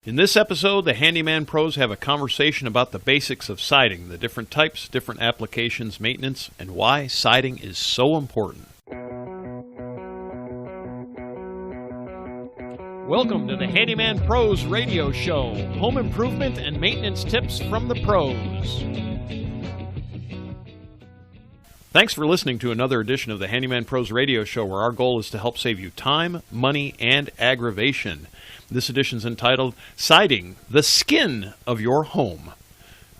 In this episode, the Handyman Pros have a conversation about the basics of siding, the different types, different applications, maintenance, and why siding is so important. Welcome to the Handyman Pros radio show, home improvement and maintenance tips from the pros. Thanks for listening to another edition of the Handyman Pros radio show, where our goal is to help save you time, money, and aggravation. This edition is entitled Siding, the Skin of Your Home.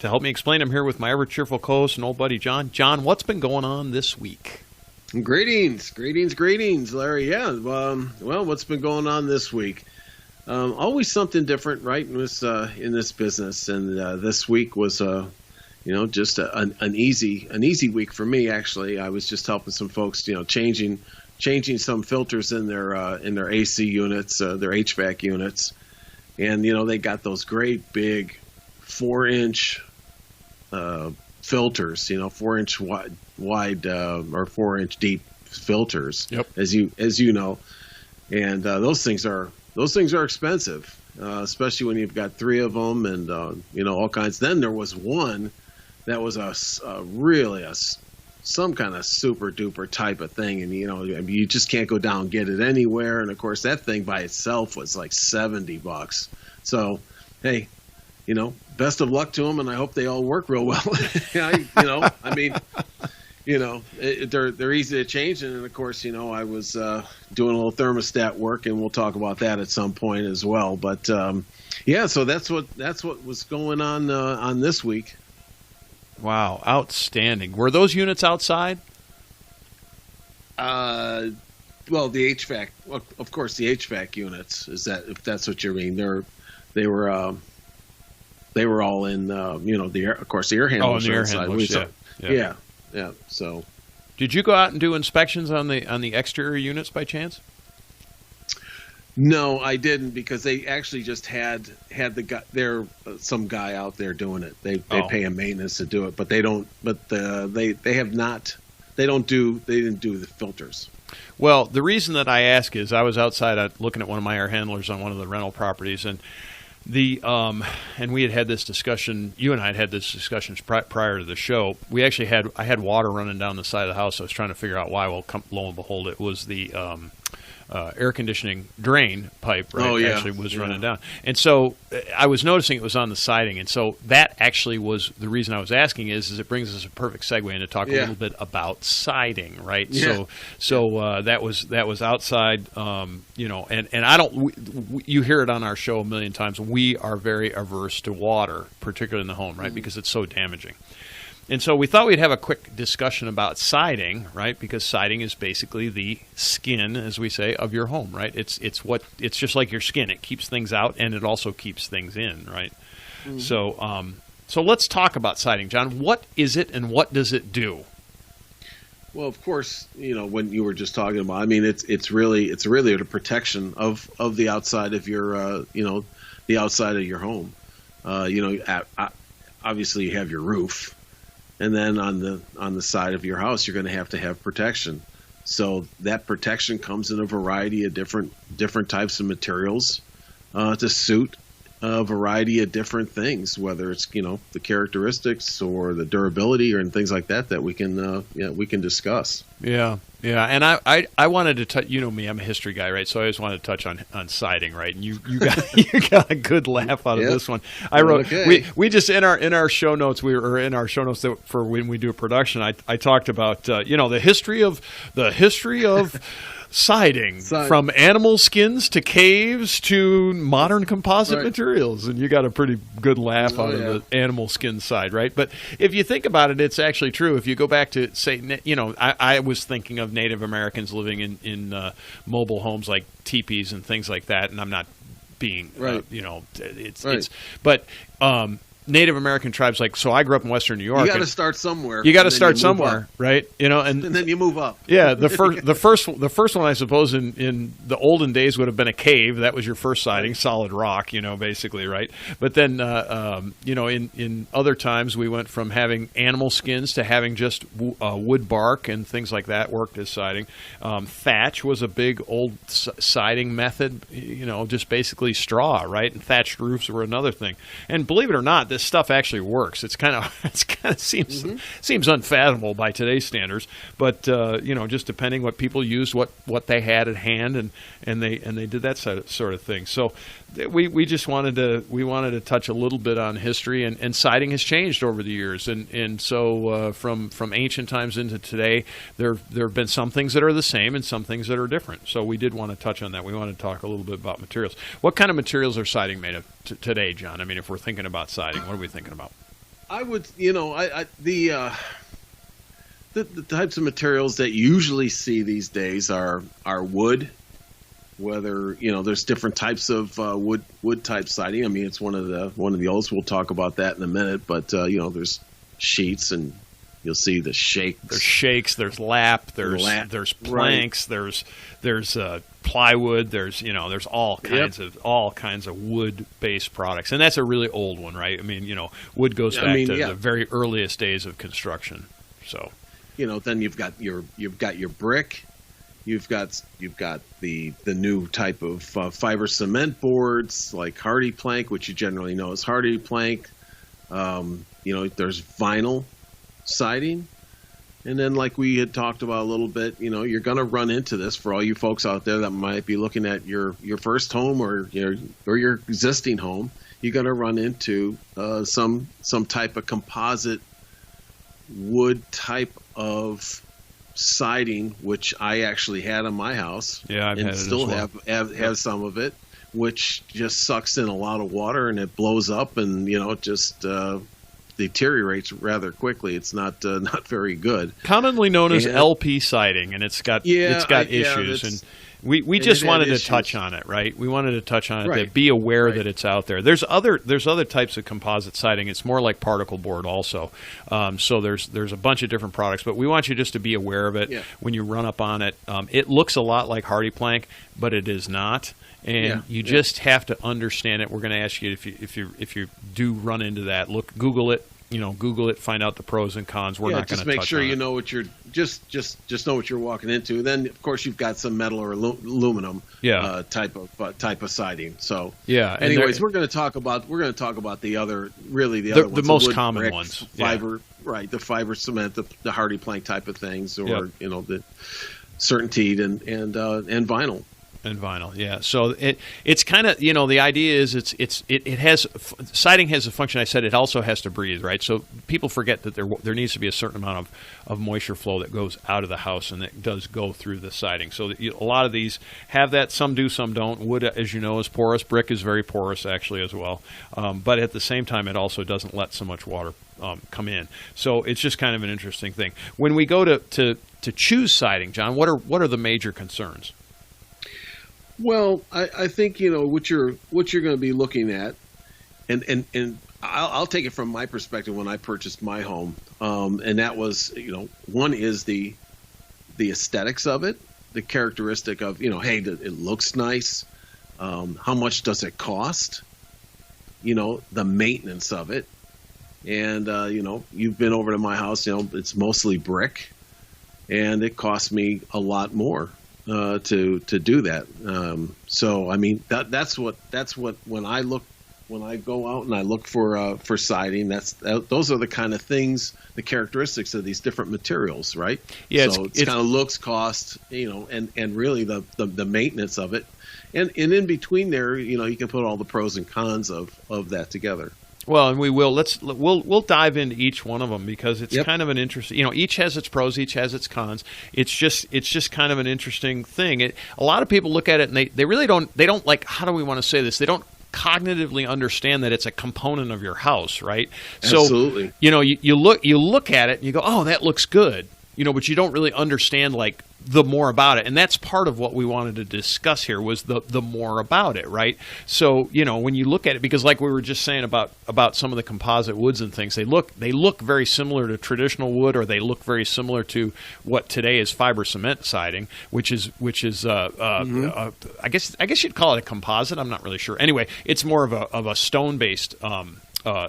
To help me explain, I'm here with my ever-cheerful co-host and old buddy John. John, what's been going on this week? Greetings, Larry. Yeah, well, what's been going on this week? Always something different, right, in this business. And this week was, just an easy week for me. Actually, I was just helping some folks, changing some filters in their AC units, their HVAC units, and they got those great big 4-inch filters, 4-inch wide or 4-inch deep filters. Yep. as you know, and those things are expensive, especially when you've got 3 of them and all kinds. Then there was one that was really some kind of super duper type of thing, and you just can't go down and get it anywhere. And of course, that thing by itself was like $70. So, hey, best of luck to them, and I hope they all work real well. They're easy to change, and of course, I was doing a little thermostat work, and we'll talk about that at some point as well. But so that's what was going on this week. Wow, outstanding. Were those units outside? Well, the HVAC, of course, the HVAC units, if that's what you mean. They were all in, the air, of course, the air handlers. Oh, the air handlers, yeah. So, did you go out and do inspections on the exterior units by chance? No, I didn't, because they actually just had the guy there, some guy out there doing it. They pay him maintenance to do it, but they don't. But they didn't do the filters. Well, the reason that I ask is I was outside looking at one of my air handlers on one of the rental properties, and and we had this discussion. You and I had this discussion prior to the show. I had water running down the side of the house. I was trying to figure out why. Well, lo and behold, it was the air conditioning drain pipe, right? Oh, yeah. Actually was running down. And so I was noticing it was on the siding. And so that actually was the reason I was asking is it brings us a perfect segue into talk a little bit about siding, right? Yeah. So that was outside, and I don't, you hear it on our show a million times. We are very averse to water, particularly in the home, right? Because it's so damaging. And so we thought we'd have a quick discussion about siding, right? Because siding is basically the skin, as we say, of your home, right? It's just like your skin. It keeps things out, and it also keeps things in, right? Mm-hmm. So let's talk about siding, John. What is it, and what does it do? Well, of course, when you were just talking about, I mean, it's really the protection of the outside of your, the outside of your home. Obviously you have your roof. And then on the side of your house, you're going to have protection. So that protection comes in a variety of different types of materials to suit a variety of different things, whether it's the characteristics or the durability or things like that we can discuss. Yeah. And I wanted to touch. Me, I'm a history guy, right? So I just wanted to touch on siding, right? And you got a good laugh out of this one. I wrote we just in our show notes for when we do a production. I talked about the history of siding, from animal skins to caves to modern composite materials, and you got a pretty good laugh out of the animal skin side, right? But if you think about it, it's actually true. If you go back to, say, I was thinking of Native Americans living in mobile homes like teepees and things like that, and I'm not being, Native American tribes, like, so I grew up in Western New York. You got to start somewhere. You got to start somewhere, right? And then you move up. Yeah, the first one, I suppose, in the olden days would have been a cave. That was your first siding, solid rock, basically, right? But then, in other times, we went from having animal skins to having just wood bark and things like that worked as siding. Thatch was a big old siding method, just basically straw, right? And thatched roofs were another thing. And believe it or not, this stuff actually works. It kind of seems unfathomable by today's standards, but just depending what people used, what they had at hand, and they did that sort of thing. So we just wanted to touch a little bit on history, and siding has changed over the years, and so from ancient times into today, there have been some things that are the same and some things that are different. So we did want to touch on that. We want to talk a little bit about materials. What kind of materials are siding made of today, John? I mean, if we're thinking about siding, what are we thinking about? I would, the types of materials that you usually see these days are wood. Whether there's different types of wood type siding. I mean, it's one of the oldest. We'll talk about that in a minute. But there's sheets, and you'll see the shakes. There's shakes. There's lap. There's planks. Right. There's plywood. There's all kinds of wood based products, and that's a really old one, right? I mean, wood goes back to the very earliest days of construction. So then you've got your brick. You've got the new type of fiber cement boards like hardie plank, which you generally know as hardie plank. There's vinyl siding, and then like we had talked about a little bit, you're going to run into this for all you folks out there that might be looking at your first home or your existing home. You're going to run into some type of composite wood type of siding, which I actually had on my house. Yeah, I've and had it still as well. have some of it, which just sucks in a lot of water and it blows up, and it just deteriorates rather quickly. It's not very good. Commonly known as LP siding, and it's got issues, and we just wanted to touch on it, right? We wanted to touch on it, right. To be aware that it's out there. There's other types of composite siding. It's more like particle board also. So there's a bunch of different products, but we want you just to be aware of it when you run up on it. It looks a lot like hardie plank, but it is not. And you just have to understand it. We're going to ask you if you do run into that, Google it. Google it, find out the pros and cons. We're not going to touch on it. Just make sure you know what you're just know what you're walking into. Then of course you've got some metal or aluminum type of siding. So anyways, we're going to talk about the other ones, the most common brick, ones. Fiber, right? The fiber cement, the hardie plank type of things, or the CertainTeed and vinyl. And vinyl, yeah. So it's kind of, the idea is it has, siding has a function. I said it also has to breathe, right? So people forget that there needs to be a certain amount of moisture flow that goes out of the house, and that does go through the siding. So a lot of these have that. Some do, some don't. Wood, as you know, is porous. Brick is very porous actually as well. But at the same time, it also doesn't let so much water come in. So it's just kind of an interesting thing. When we go to choose siding, John, what are the major concerns? Well, I think what you're going to be looking at, and I'll take it from my perspective when I purchased my home, and that was one is the aesthetics of it, the characteristic of hey, it looks nice, how much does it cost, the maintenance of it, and you've been over to my house, it's mostly brick, and it cost me a lot more. To do that, so I mean that's what when I go out and I look for siding, those are the kind of things, the characteristics of these different materials, right? Yeah, so it's kind of looks, cost, and really the maintenance of it, and in between there, you can put all the pros and cons of that together. Well, and we will. We'll dive into each one of them because it's kind of an interesting. Each has its pros, each has its cons. It's just kind of an interesting thing. A lot of people look at it and they really don't. They don't like. How do we want to say this? They don't cognitively understand that it's a component of your house, right? Absolutely. So you look at it and you go, oh, that looks good. but you don't really understand like the more about it. And that's part of what we wanted to discuss here was the more about it, right? So, when you look at it, because like we were just saying about some of the composite woods and things, they look very similar to traditional wood, or they look very similar to what today is fiber cement siding, which is I guess you'd call it a composite. I'm not really sure. Anyway, it's more of a stone based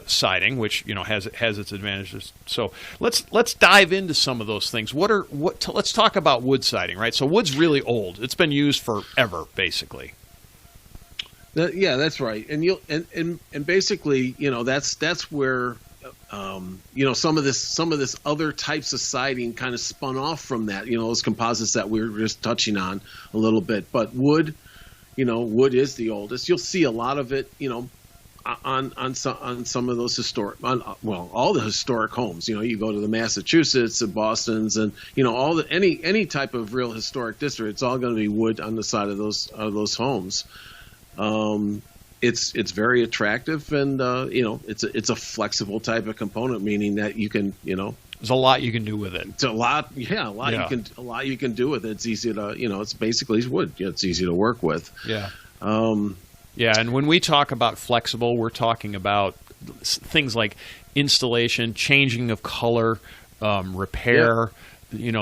siding, which has its advantages. So let's dive into some of those things. Let's talk about wood siding, right? So wood's really old. It's been used forever, basically. Yeah, that's right. And basically, that's where some of this other types of siding kind of spun off from that. Those composites that we were just touching on a little bit. But wood is the oldest. You'll see a lot of it, on some of those all the historic homes. You go to the Massachusetts and Boston's, and any type of real historic district, it's all going to be wood on the side of those homes. It's very attractive, and it's a flexible type of component, meaning that you can there's a lot you can do with it. It's a lot you can do with it. It's easy to it's basically wood. It's easy to work with. Yeah. Yeah, and when we talk about flexible, we're talking about things like installation, changing of color, repair,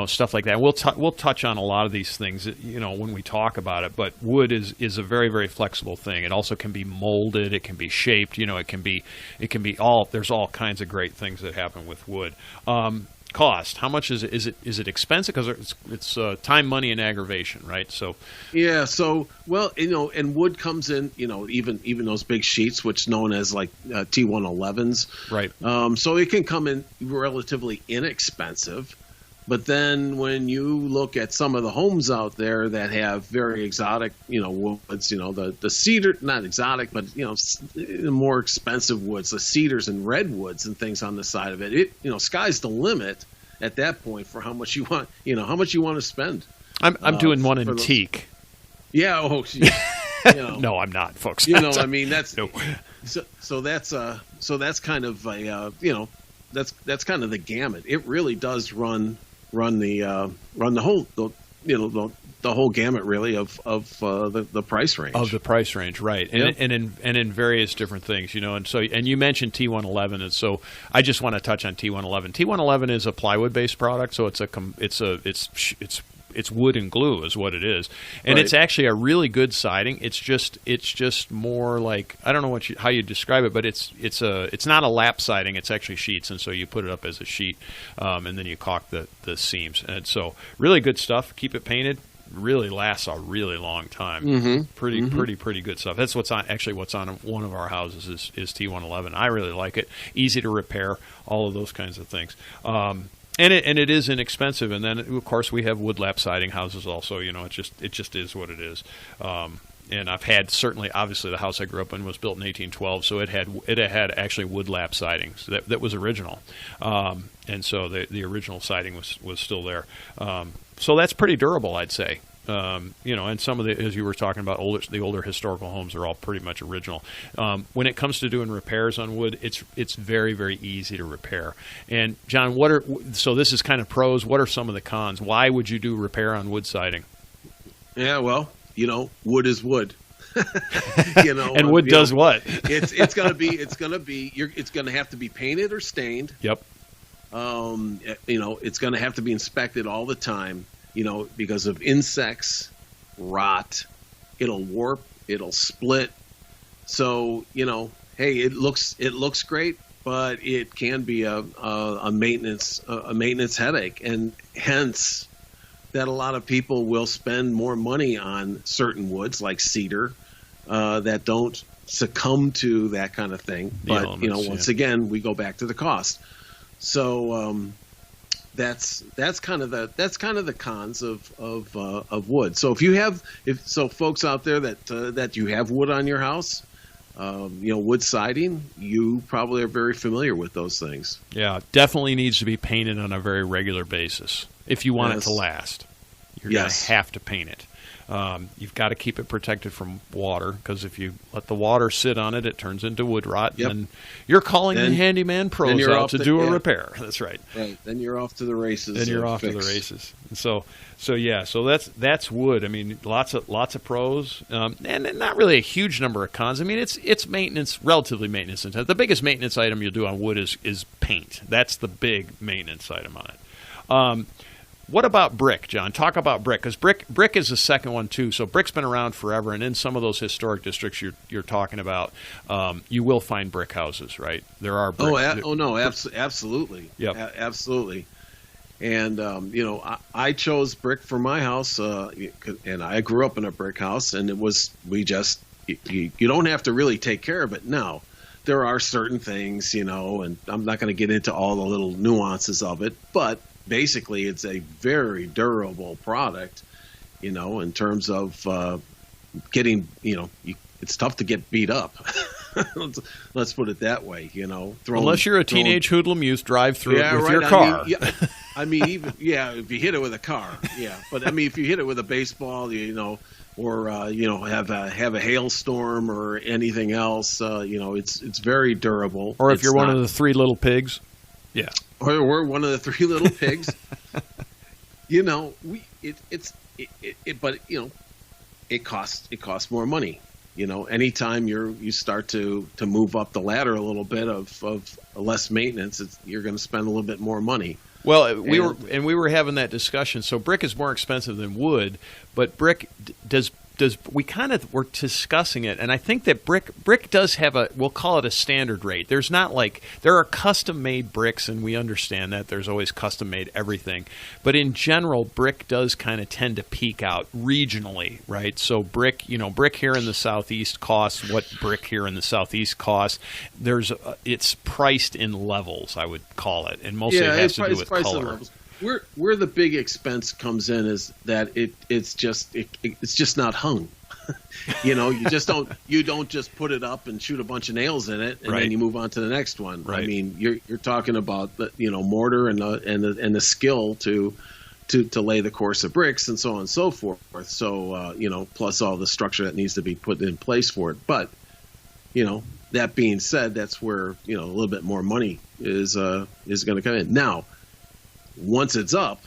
stuff like that. We'll touch on a lot of these things, when we talk about it. But wood is a very, very flexible thing. It also can be molded. It can be shaped. It can be there's all kinds of great things that happen with wood. Cost? How much is it? Is it expensive? Because it's time, money, and aggravation, right? So yeah. So and wood comes in, even those big sheets, which known as like T111s, right? So it can come in relatively inexpensive, but then when you look at some of the homes out there that have very exotic, woods, the cedar, not exotic, but more expensive woods, the cedars and redwoods and things on the side of it, sky's the limit at that point for how much you want, to spend. I'm doing one in teak. Yeah. Oh, no, I'm not, folks. That's no. So that's kind of a that's kind of the gamut. It really does run the whole gamut, really, of the price range. Of the price range, right? And in various different things, and you mentioned T111, and so I just want to touch on T111. T111 is a plywood based product, so it's wood and glue is what it is, and right. It's actually a really good siding. It's just more like, I don't know how you describe it, but it's not a lap siding. It's actually sheets, and so you put it up as a sheet, and then you caulk the seams, and so really good stuff. Keep it painted. Really lasts a really long time. Mm-hmm. Pretty good stuff. That's what's on one of our houses is T111. I really like it. Easy to repair. All of those kinds of things. And it is inexpensive. And then of course we have wood lap siding houses also. It just is what it is. And I've had obviously the house I grew up in was built in 1812, so it had actually wood lap sidings that was original. And so the original siding was still there. So that's pretty durable, I'd say. And some of as you were talking about, the older historical homes are all pretty much original. When it comes to doing repairs on wood, it's very, very easy to repair. And John, so this is kind of pros. What are some of the cons? Why would you do repair on wood siding? Yeah, well, wood is wood. And wood does what? It's gonna have to be painted or stained. Yep. It's going to have to be inspected all the time, because of insects, rot. It'll warp, it'll split. So, hey, it looks great, but it can be a maintenance headache, and hence that a lot of people will spend more money on certain woods like cedar that don't succumb to that kind of thing. But once again, we go back to the cost. So that's kind of the cons of wood. So if folks out there that you have wood on your house, wood siding, you probably are very familiar with those things. Yeah, definitely needs to be painted on a very regular basis if you want it to last. You're going to have to paint it. You've got to keep it protected from water, because if you let the water sit on it, it turns into wood rot. Yep. And you're calling the Handyman Pros out to do a repair. That's right. Right. Then you're off to the races. Then you're off to the races. And so that's wood. I mean, lots of pros, and not really a huge number of cons. I mean, it's maintenance, relatively maintenance intensive. The biggest maintenance item you'll do on wood is paint. That's the big maintenance item on it. What about brick, John? Talk about brick, because brick is the second one too. So brick's been around forever, and in some of those historic districts you're talking about, you will find brick houses, right? There are brick. Absolutely. Yep. Absolutely. And I chose brick for my house, and I grew up in a brick house, and you don't have to really take care of it now. There are certain things, and I'm not going to get into all the little nuances of it, but basically it's a very durable product, in terms of getting, it's tough to get beat up. Let's put it that way, unless you're a teenage hoodlum youth, drive through it with your car. I mean, if you hit it with a car, but I mean, if you hit it with a baseball, or have a hailstorm or anything else, it's very durable. Or if you're one of the three little pigs, or we're one of the three little pigs, but it costs more money. Anytime you start to move up the ladder a little bit of less maintenance, you're going to spend a little bit more money. Well, we were having that discussion. So brick is more expensive than wood, but brick we're discussing it, and I think that brick does have we'll call it a standard rate. There are custom made bricks, and we understand that there's always custom made everything, but in general, brick does kind of tend to peak out regionally, right? So brick here in the Southeast costs what brick here in the Southeast costs. It's priced in levels, I would call it, and mostly it has to do with color. Where the big expense comes in is that it's just not hung. You don't just put it up and shoot a bunch of nails in it and then you move on to the next one. Right. I mean, you're talking about the mortar and the skill to lay the course of bricks and so on and so forth. So plus all the structure that needs to be put in place for it. But that being said, that's where a little bit more money is going to come in now. Once it's up,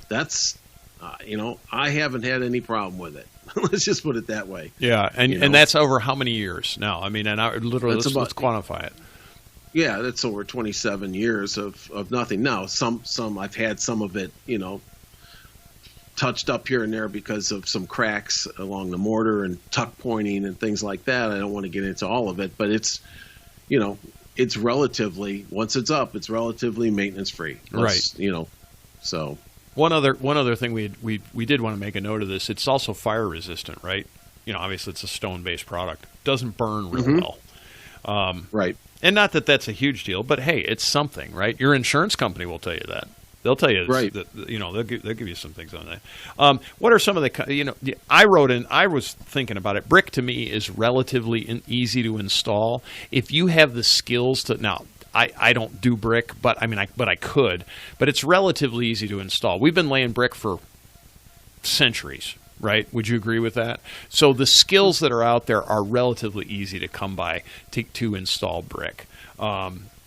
that's I haven't had any problem with it. Let's just put it that way. Yeah, and that's over how many years now? I mean, and let's quantify it. Yeah, that's over 27 years of nothing. Now, some I've had some of it, touched up here and there because of some cracks along the mortar and tuck pointing and things like that. I don't want to get into all of it, but it's it's relatively, once it's up, it's relatively maintenance free. Right. So one other thing we did want to make a note of this. It's also fire resistant, right? Obviously it's a stone based product. Doesn't burn real well. Right. And not that that's a huge deal, but hey, it's something, right? Your insurance company will tell you that. They'll tell you, right. They'll give you some things on that. What are some of the, I was thinking about it. Brick to me is relatively easy to install. If you have the skills to, now I don't do brick, but I could, but it's relatively easy to install. We've been laying brick for centuries, right? Would you agree with that? So the skills that are out there are relatively easy to come by to install brick.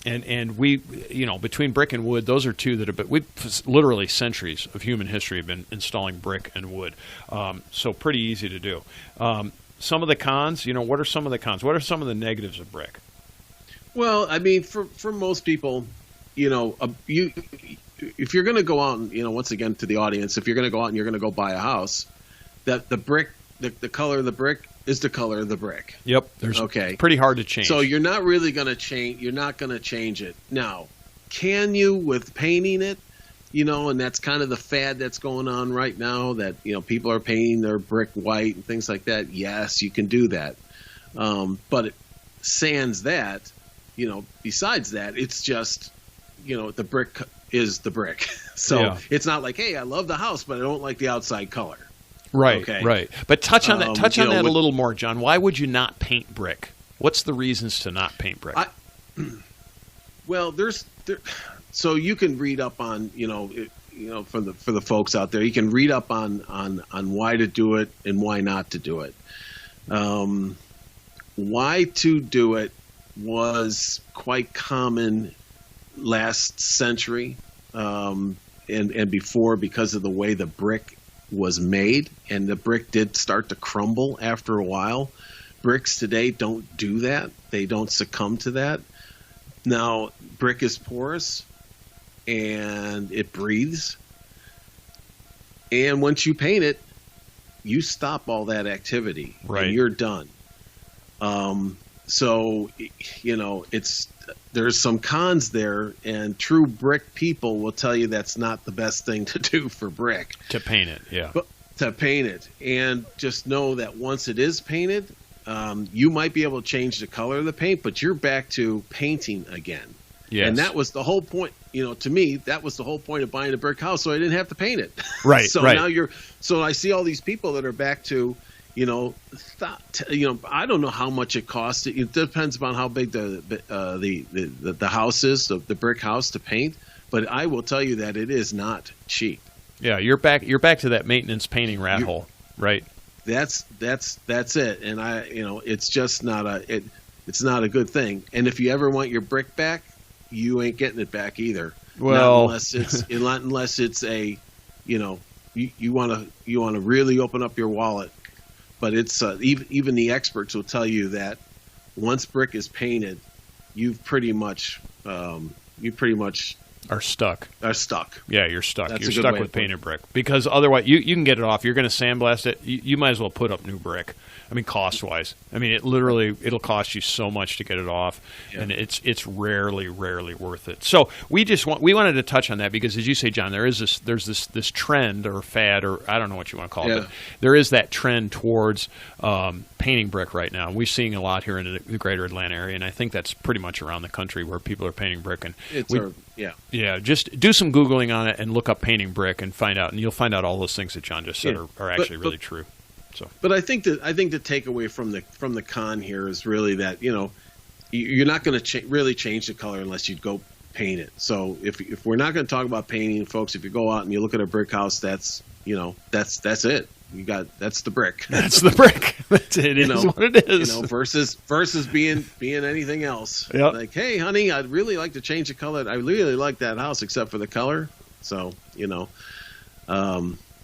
And we, between brick and wood, those are two that have been, literally centuries of human history have been installing brick and wood. So pretty easy to do. Some of the cons, what are some of the cons? What are some of the negatives of brick? Well, I mean, for most people, if you're going to go out and, once again to the audience, if you're going to go out and you're going to go buy a house, that the brick, the color of the brick is the color of the brick. Yep. Pretty hard to change. So you're not really going to change. You're not going to change it. Now, can you with painting it? And that's kind of the fad that's going on right now, that, people are painting their brick white and things like that. Yes, you can do that. But sans that, besides that, it's just, the brick is the brick. So It's not like, hey, I love the house, but I don't like the outside color. Right, okay. Right. But touch on that a little more, John. Why would you not paint brick? What's the reasons to not paint brick? Well, so you can read up on, for the folks out there, you can read up on why to do it and why not to do it. Why to do it was quite common last century and before, because of the way the brick was made, and the brick did start to crumble after a while. Bricks today don't do that. They don't succumb to that. Now, brick is porous and it breathes. And once you paint it, you stop all that activity, right, and you're done. So, there's some cons there, and true brick people will tell you that's not the best thing to do for brick. To paint it, yeah. But to paint it, and just know that once it is painted, you might be able to change the color of the paint, but you're back to painting again. Yes. And that was the whole point. To me, that was the whole point of buying a brick house, so I didn't have to paint it. Right. So right. now so I see all these people that are back to, I don't know how much it costs. It depends upon how big the house is, the brick house to paint. But I will tell you that it is not cheap. Yeah, you're back to that maintenance painting rat hole, right? That's it. And it's just it's not a good thing. And if you ever want your brick back, you ain't getting it back either. Well, unless it's a, you want to really open up your wallet. But it's even the experts will tell you that once brick is painted, you pretty much are stuck. Yeah, you're stuck. You're stuck with painted brick, because otherwise you can get it off. You're going to sandblast it. You might as well put up new brick. I mean, cost-wise. I mean, it'll cost you so much to get it off, and it's rarely worth it. So we wanted to touch on that because, as you say, John, there's this trend or fad, or I don't know what you want to call it, but there is that trend towards painting brick right now. We're seeing a lot here in the greater Atlanta area, and I think that's pretty much around the country where people are painting brick. And just do some Googling on it and look up painting brick and find out, and you'll find out all those things that John just said are actually really true. So, but I think the takeaway from the con here is really that you're not going to really change the color unless you go paint it. So if we're not going to talk about painting, folks, if you go out and you look at a brick house, that's it. That's the brick. That's the brick. It is what it is. Versus being anything else. Yep. Like, hey, honey, I'd really like to change the color. I really like that house except for the color. So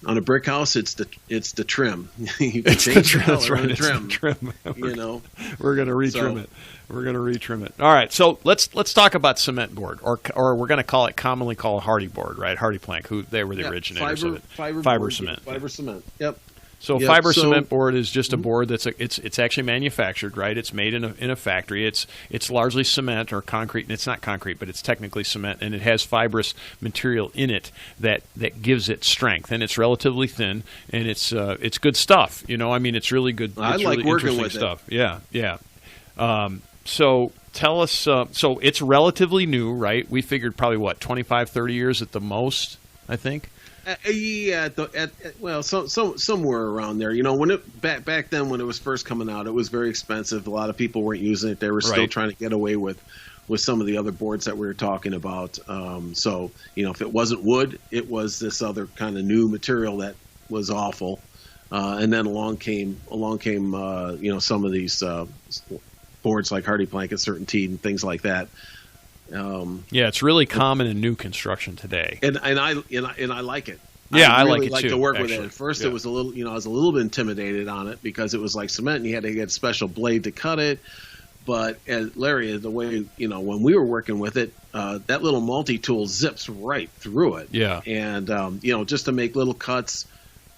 on a brick house, it's the trim. You can change the color. That's right. On the trim. The trim. We're going to retrim it. We're going to retrim it. All right. So let's talk about cement board, or we're going to commonly call it hardie board, right? Hardie plank. They were the originators of it. Fiber cement. Fiber cement. Yep. So fiber cement board is just a board that's it's actually manufactured, right? It's made in a factory. It's largely cement or concrete, and it's not concrete, but it's technically cement, and it has fibrous material in it that gives it strength, and it's relatively thin, and it's good stuff. I mean, it's really good. I like working with stuff. Yeah. So tell us. So it's relatively new, right? We figured probably 25, 30 years at the most, I think. Somewhere around there. When back then when it was first coming out, it was very expensive. A lot of people weren't using it. They were still trying to get away with some of the other boards that we were talking about. So if it wasn't wood, it was this other kind of new material that was awful. And then along came some of these boards like Hardie plank and Certainty and things like that. It's really common in new construction today, and I like it. Yeah, I really like too, to work actually. with it. At first, it was a little, I was a little bit intimidated on it because it was like cement, and you had to get a special blade to cut it. But Larry, the way when we were working with it, that little multi-tool zips right through it. Yeah, and just to make little cuts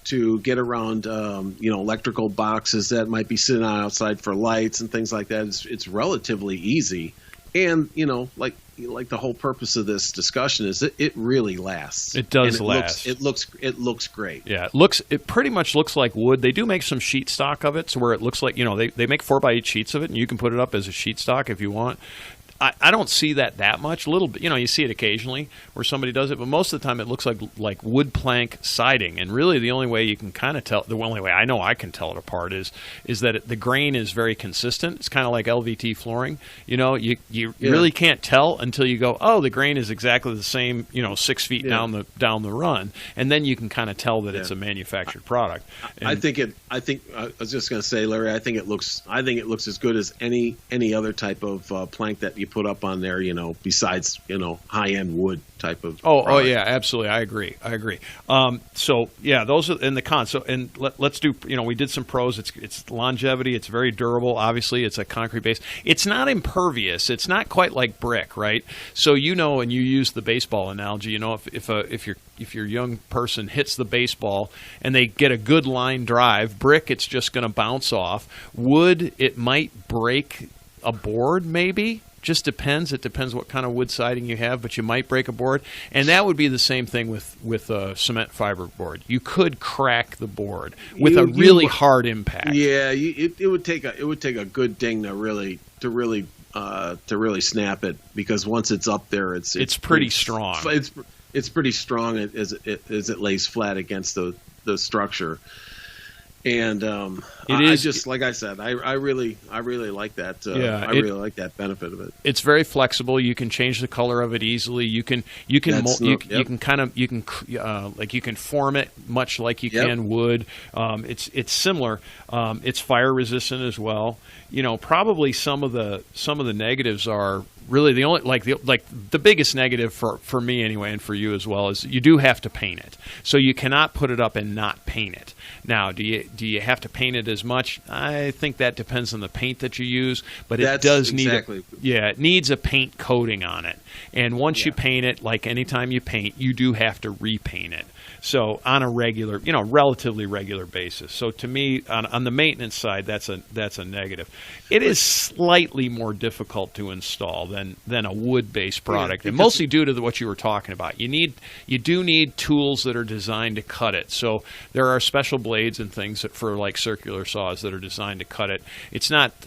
to get around, electrical boxes that might be sitting outside for lights and things like that. It's relatively easy. And like the whole purpose of this discussion is that it really lasts. It does last. It looks great. Yeah, it pretty much looks like wood. They do make some sheet stock of it, so where it looks like they make 4x8 sheets of it, and you can put it up as a sheet stock if you want. I don't see that much. A little bit, you see it occasionally where somebody does it, but most of the time it looks like wood plank siding. And really, the only way you can kind of tell, the only way I know I can tell it apart is that the grain is very consistent. It's kind of like LVT flooring. You really can't tell until you go, oh, the grain is exactly the same. 6 feet down the run, and then you can kind of tell that it's a manufactured product. I was just going to say, Larry, I think it looks as good as any other type of plank that you put up on there, besides, high-end wood type of product. Oh yeah, absolutely. I agree. So yeah, those are in the cons. So, and let's do, we did some pros. It's longevity. It's very durable. Obviously, it's a concrete base. It's not impervious. It's not quite like brick, right? So, and you use the baseball analogy, if your young person hits the baseball and they get a good line drive, brick, it's just going to bounce off. Wood, it might break a board, maybe. Just depends. It depends what kind of wood siding you have, but you might break a board. And that would be the same thing with a cement fiber board. You could crack the board with a really hard impact. Yeah, it would take a good ding to really snap it, because once it's up there, it's pretty strong. It's pretty strong as it lays flat against the structure. And like I said, I really like that. I really like that benefit of it. It's very flexible. You can change the color of it easily. You can form it much like you can wood. It's similar. It's fire resistant as well. Probably some of the negatives are really the only the biggest negative for me anyway, and for you as well, is you do have to paint it. So you cannot put it up and not paint it. Now, do you have to paint it as much? I think that depends on the paint that you use, but it does need it needs a paint coating on it. And once you paint it, like anytime you paint, you do have to repaint it. So on a regular, relatively regular basis. So to me, on the maintenance side, that's a negative. It is slightly more difficult to install than a wood-based product, and mostly due to what you were talking about. You do need tools that are designed to cut it. So there are special blades and things for like circular saws that are designed to cut it. It's not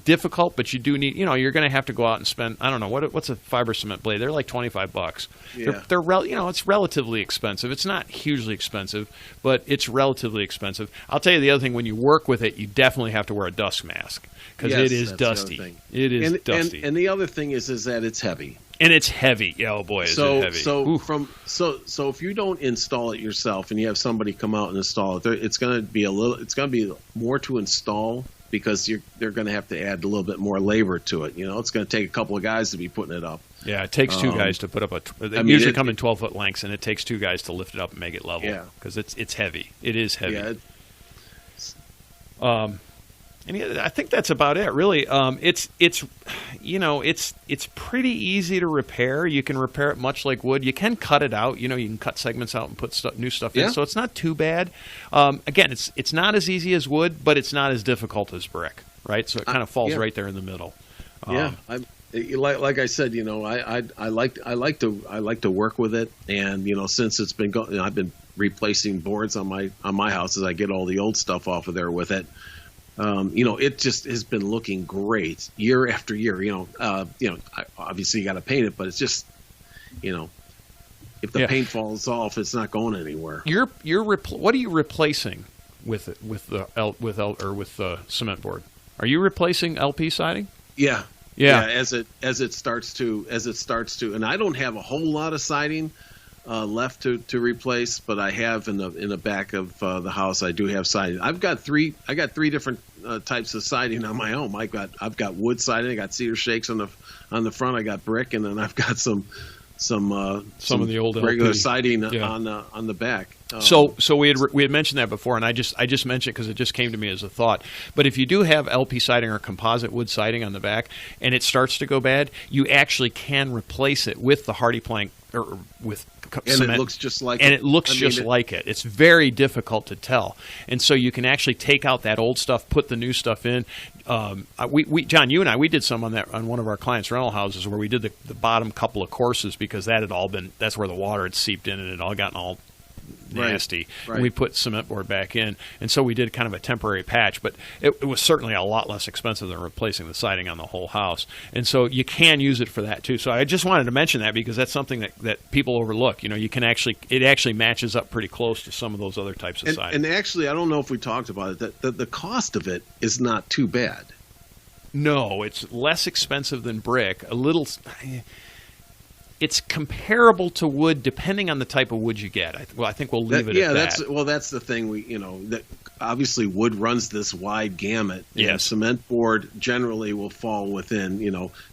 difficult, but you do need, you're going to have to go out and spend, I don't know, what's a fiber cement blade? They're like $25. Yeah. It's relatively expensive. It's not hugely expensive, but it's relatively expensive. I'll tell you the other thing: when you work with it, you definitely have to wear a dust mask, because it is dusty. It is dusty. And the other thing is that it's heavy. And it's heavy. Yeah, oh boy, is it heavy. So if you don't install it yourself and you have somebody come out and install it, it's going to be more to install, because they're going to have to add a little bit more labor to it. It's going to take a couple of guys to be putting it up. Yeah, it takes two guys to put up they usually come in 12-foot lengths, and it takes two guys to lift it up and make it level. Yeah, because it's heavy. It is heavy. Yeah. And I think that's about it, really. It's pretty easy to repair. You can repair it much like wood. You can cut it out. You can cut segments out and put new stuff in. So it's not too bad. Again, it's not as easy as wood, but it's not as difficult as brick, right? So it kind of falls right there in the middle. Like I said, I like to work with it, and since it's been going, I've been replacing boards on my house as I get all the old stuff off of there with it. It just has been looking great year after year. Obviously you got to paint it, but it's just, if the paint falls off, it's not going anywhere. What are you replacing with the cement board? Are you replacing LP siding? Yeah. As it starts to, and I don't have a whole lot of siding left to replace, but I have in the back of the house. I do have siding. I got three different types of siding on my home. I've got wood siding. I got cedar shakes on the front. I got brick, and then I've got some of the old regular LP siding on the back. So we had mentioned that before, and I just mentioned it because it just came to me as a thought. But if you do have LP siding or composite wood siding on the back, and it starts to go bad, you actually can replace it with the hardie plank or with cement. It looks just like it. It's very difficult to tell, and so you can actually take out that old stuff, put the new stuff in. John, you and I did some on one of our clients' rental houses where we did the bottom couple of courses, because that's where the water had seeped in and it all gotten all nasty. Right. And we put cement board back in, and so we did kind of a temporary patch, but it was certainly a lot less expensive than replacing the siding on the whole house. And so you can use it for that too. So I just wanted to mention that because that's something that people overlook. You can it actually matches up pretty close to some of those other types of siding. And actually, I don't know if we talked about it, that the cost of it is not too bad. No, it's less expensive than brick. It's comparable to wood, depending on the type of wood you get. I think we'll leave it at that. That's the thing. That obviously wood runs this wide gamut. Yes. And cement board generally will fall within.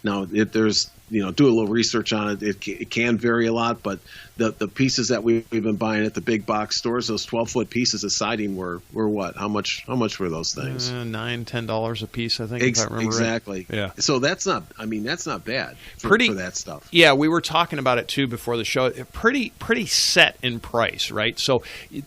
Now if there's do a little research on it. It can vary a lot, but the pieces that we've been buying at the big box stores, those 12-foot pieces of siding were what? How much were those things? $9-10 a piece, I think. If I remember exactly. Right. Yeah. So that's not bad for that stuff. Yeah, we were talking about it too before the show. Pretty set in price, right? So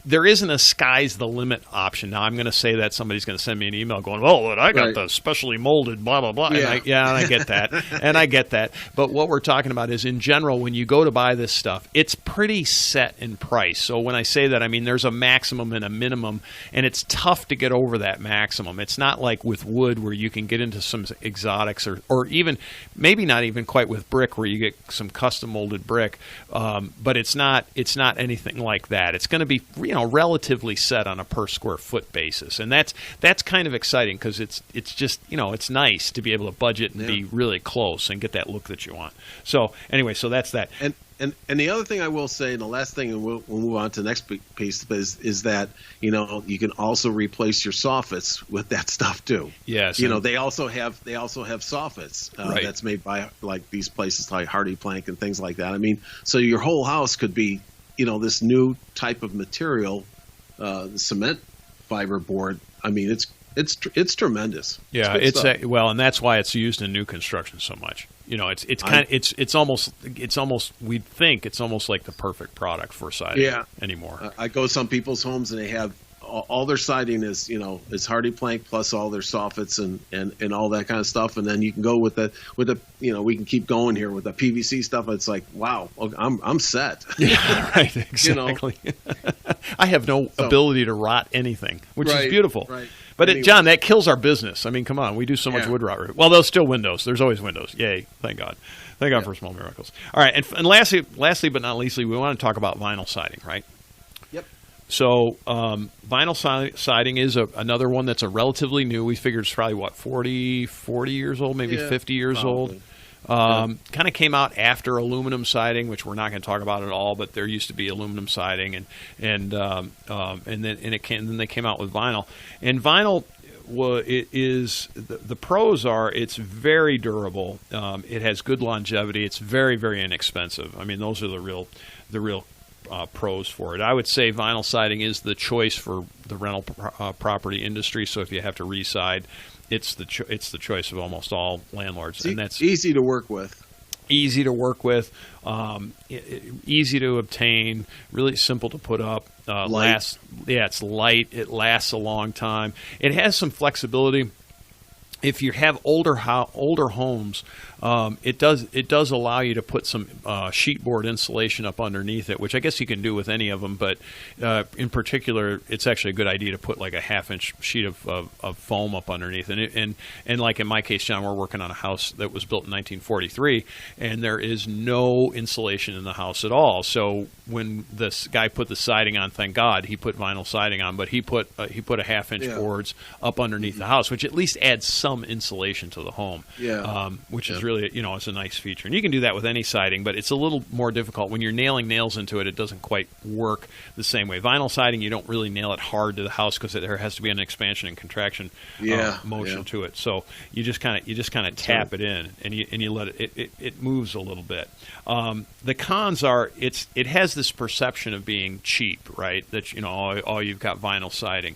there isn't a sky's the limit option. Now I'm going to say that somebody's going to send me an email going, "Well, I got the specially molded blah blah blah." Yeah, and I get that, and I get that. But what we're talking about is, in general, when you go to buy this stuff, it's pretty set in price. So when I say that, I mean there's a maximum and a minimum, and it's tough to get over that maximum. It's not like with wood where you can get into some exotics, or even maybe not even quite with brick where you get some custom molded brick. But it's not anything like that. It's going to be relatively set on a per square foot basis, and that's kind of exciting because it's just it's nice to be able to budget and be really close and get that look that you want. So anyway, so that's that. And the other thing I will say, and the last thing, and we'll move on to the next piece, is that you can also replace your soffits with that stuff too. Yes. They also have soffits right. That's made by like these places like Hardie Plank and things like that. I mean, so your whole house could be this new type of material, the cement fiber board. I mean, it's tremendous. Yeah, and that's why it's used in new construction so much. It's almost we'd think it's almost like the perfect product for siding anymore. I go to some people's homes and they have all their siding is Hardie Plank plus all their soffits and all that kind of stuff, and then you can go with the we can keep going here with the PVC stuff. It's like, wow, I'm set. Yeah, right, exactly. I have no ability to rot anything, which is beautiful. Right. But John, that kills our business. I mean, come on, we do so much wood rot. Well, there's still windows. There's always windows. Yay! Thank God. Thank God for small miracles. All right, and lastly, but not leastly, we want to talk about vinyl siding, right? Yep. So vinyl siding is another one that's a relatively new. We figured it's probably 40 years old, maybe 50 years probably. old. Kind of came out after aluminum siding, which we're not going to talk about at all. But there used to be aluminum siding, and then they came out with vinyl. And vinyl, the pros are it's very durable. It has good longevity. It's very, very inexpensive. I mean, those are the real pros for it. I would say vinyl siding is the choice for the rental property industry. So if you have to reside, it's the choice of almost all landlords, and that's easy to work with. Easy to work with, easy to obtain, really simple to put up. It's light. It lasts a long time. It has some flexibility. If you have older homes, it does allow you to put some sheet board insulation up underneath it, which I guess you can do with any of them. But in particular, it's actually a good idea to put like a 1/2-inch sheet of foam up underneath. And like in my case, John, we're working on a house that was built in 1943, and there is no insulation in the house at all. So when this guy put the siding on, thank God he put vinyl siding on, but he put a 1/2-inch boards up underneath the house, which at least adds some insulation to the home. Which is really, it's a nice feature. And you can do that with any siding, but it's a little more difficult. When you're nailing nails into it, it doesn't quite work the same way. Vinyl siding, you don't really nail it hard to the house because there has to be an expansion and contraction motion to it. So you just kind of tap it in, and you let it moves a little bit. The cons are it has this perception of being cheap, right? That you've got vinyl siding.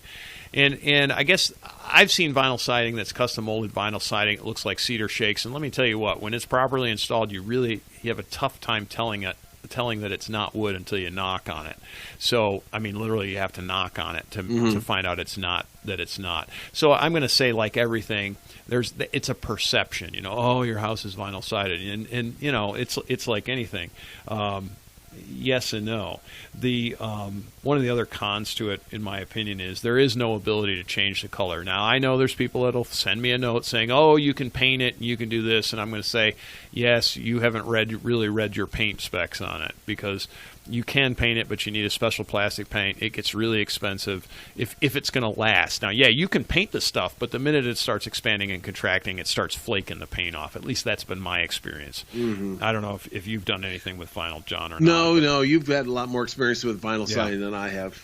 And I guess I've seen vinyl siding that's custom molded vinyl siding. It looks like cedar shakes. And let me tell you what, when it's properly installed, you have a tough time telling that it's not wood until you knock on it. So, I mean, literally you have to knock on it to find out it's not. So I'm going to say, like everything, it's a perception. Your house is vinyl sided, and it's like anything. yes and no. The one of the other cons to it, in my opinion, is there is no ability to change the color. Now, I know there's people that'll send me a note saying, "Oh, you can paint it, and you can do this," and I'm going to say, "Yes, you haven't really read your paint specs on it, because you can paint it, but you need a special plastic paint. It gets really expensive if it's going to last." Now, yeah, you can paint the stuff, but the minute it starts expanding and contracting, it starts flaking the paint off. At least that's been my experience. Mm-hmm. I don't know if you've done anything with vinyl, John, or not. No, you've had a lot more experience with vinyl siding than I have.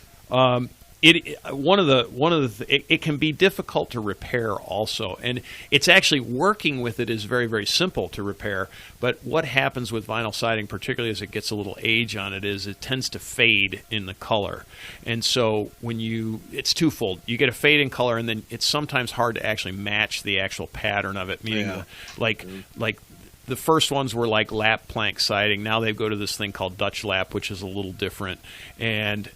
It can be difficult to repair also, and it's actually working with it is very, very simple to repair. But what happens with vinyl siding, particularly as it gets a little age on it, is it tends to fade in the color. And so it's twofold. You get a fade in color, and then it's sometimes hard to actually match the actual pattern of it. Meaning, like the first ones were like lap plank siding. Now they go to this thing called Dutch lap, which is a little different, and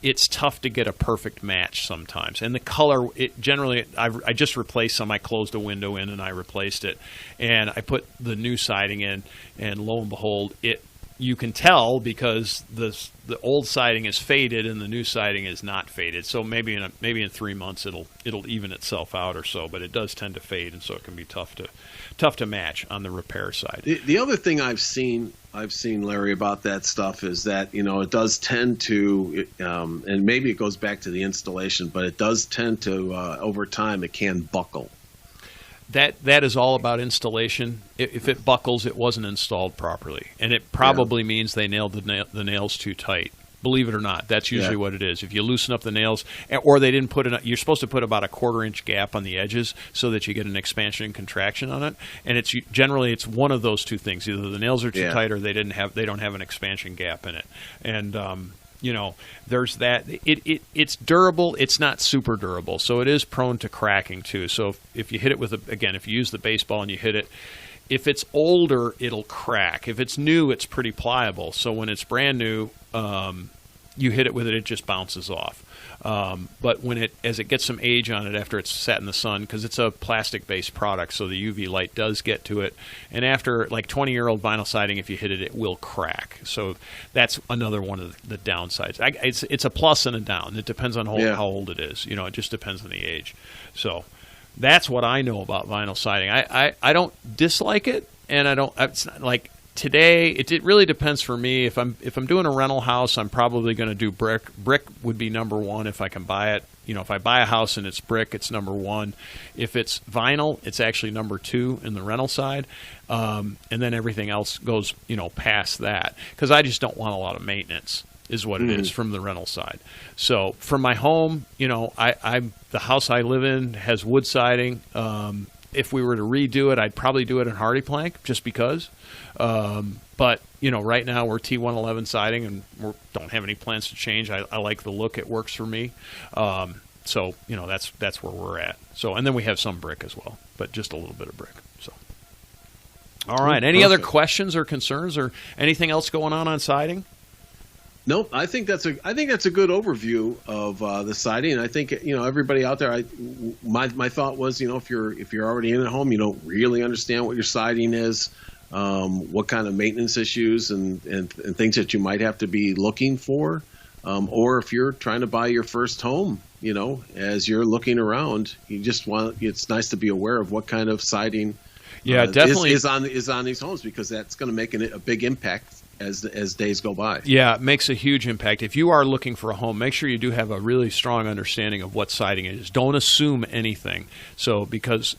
it's tough to get a perfect match sometimes. And the color, I just replaced some. I closed a window in and I replaced it, and I put the new siding in, and lo and behold, you can tell because the old siding is faded and the new siding is not faded. So maybe in 3 months it'll even itself out or so, but it does tend to fade, and so it can be tough to match on the repair side. The other thing I've seen, Larry, about that stuff is that it does tend to, and maybe it goes back to the installation, but it does tend to over time it can buckle. That is all about installation. If it buckles, it wasn't installed properly, and it probably means they nailed the nails too tight. Believe it or not, that's usually what it is. If you loosen up the nails, or they didn't put you're supposed to put about a 1/4 inch gap on the edges so that you get an expansion and contraction on it. And it's one of those two things: either the nails are too tight, or they don't have an expansion gap in it. And there's that. It's durable. It's not super durable, so it is prone to cracking too. So if you hit it if you use the baseball and you hit it, if it's older, it'll crack. If it's new, it's pretty pliable. So when it's brand new, you hit it with it just bounces off. But as it gets some age on it after it's sat in the sun, because it's a plastic-based product, so the UV light does get to it. And after like 20-year-old vinyl siding, if you hit it, it will crack. So that's another one of the downsides. It's a plus and a down. It depends on how old it is. It just depends on the age. So that's what I know about vinyl siding. I don't dislike it, and I don't. It's not like. Today, it really depends for me. If I'm doing a rental house, I'm probably going to do brick. Brick would be number one if I can buy it. If I buy a house and it's brick, it's number one. If it's vinyl, it's actually number two in the rental side, and then everything else goes past that, because I just don't want a lot of maintenance. Is what it is from the rental side. So for my home, the house I live in has wood siding. If we were to redo it, I'd probably do it in hardie plank just because. But right now we're T111 siding, and we don't have any plans to change. I like the look; it works for me. So that's where we're at. So, and then we have some brick as well, but just a little bit of brick. So, all right. Any other questions or concerns or anything else going on siding? Nope. I think that's a good overview of the siding. And I think everybody out there. My thought was if you're already in a home, you don't really understand what your siding is, what kind of maintenance issues and things that you might have to be looking for, or if you're trying to buy your first home, as you're looking around, it's nice to be aware of what kind of siding. Yeah, definitely is on these homes, because that's going to make a big impact as days go by. Yeah, it makes a huge impact. If you are looking for a home, make sure you do have a really strong understanding of what siding is. Don't assume anything. So because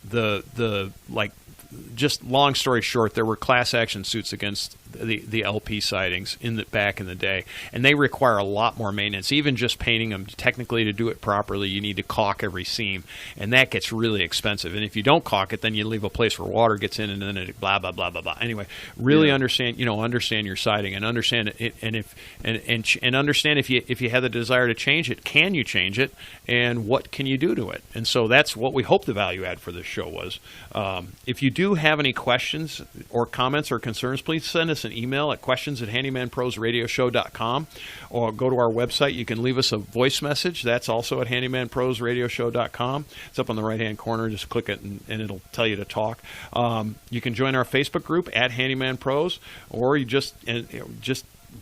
just long story short, there were class action suits against the LP sidings back in the day, and they require a lot more maintenance. Even just painting them, technically to do it properly, you need to caulk every seam, and that gets really expensive. And if you don't caulk it, then you leave a place where water gets in, and then it blah blah blah blah blah. Anyway, really understand your siding, and understand it, and understand if you have the desire to change it, can you change it, and what can you do to it? And so that's what we hope the value add for this show was. If you do have any questions or comments or concerns, please send us an email at questions@handymanprosradioshow.com, or go to our website. You can leave us a voice message. That's also at handymanprosradioshow.com. It's up on the right-hand corner. Just click it, and it'll tell you to talk. You can join our Facebook group at Handyman Pros, or you just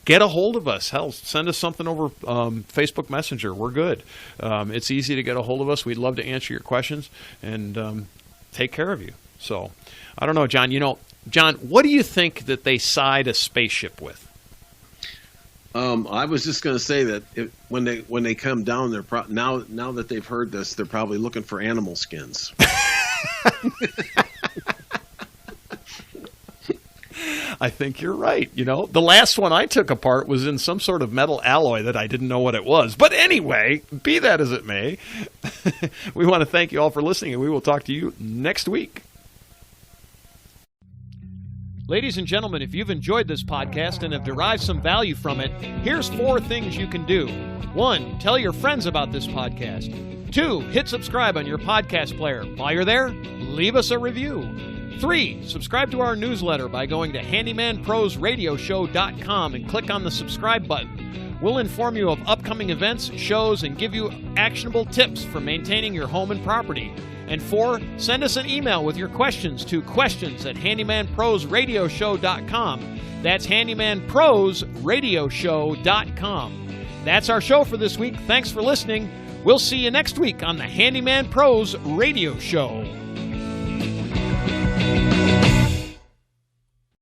get a hold of us. Hell, send us something over Facebook Messenger. We're good. It's easy to get a hold of us. We'd love to answer your questions and take care of you. So, I don't know, John. John, what do you think that they side a spaceship with? I was just going to say that when they come down, they're now that they've heard this, they're probably looking for animal skins. I think you're right. The last one I took apart was in some sort of metal alloy that I didn't know what it was. But anyway, be that as it may, we want to thank you all for listening, and we will talk to you next week. Ladies and gentlemen, if you've enjoyed this podcast and have derived some value from it, here's 4 things you can do. 1, tell your friends about this podcast. 2, hit subscribe on your podcast player. While you're there, leave us a review. 3, subscribe to our newsletter by going to handymanprosradioshow.com and click on the subscribe button. We'll inform you of upcoming events, shows, and give you actionable tips for maintaining your home and property. And 4, send us an email with your questions to questions@handymanprosradioshow.com. That's handymanprosradioshow.com. That's our show for this week. Thanks for listening. We'll see you next week on the Handyman Pros Radio Show.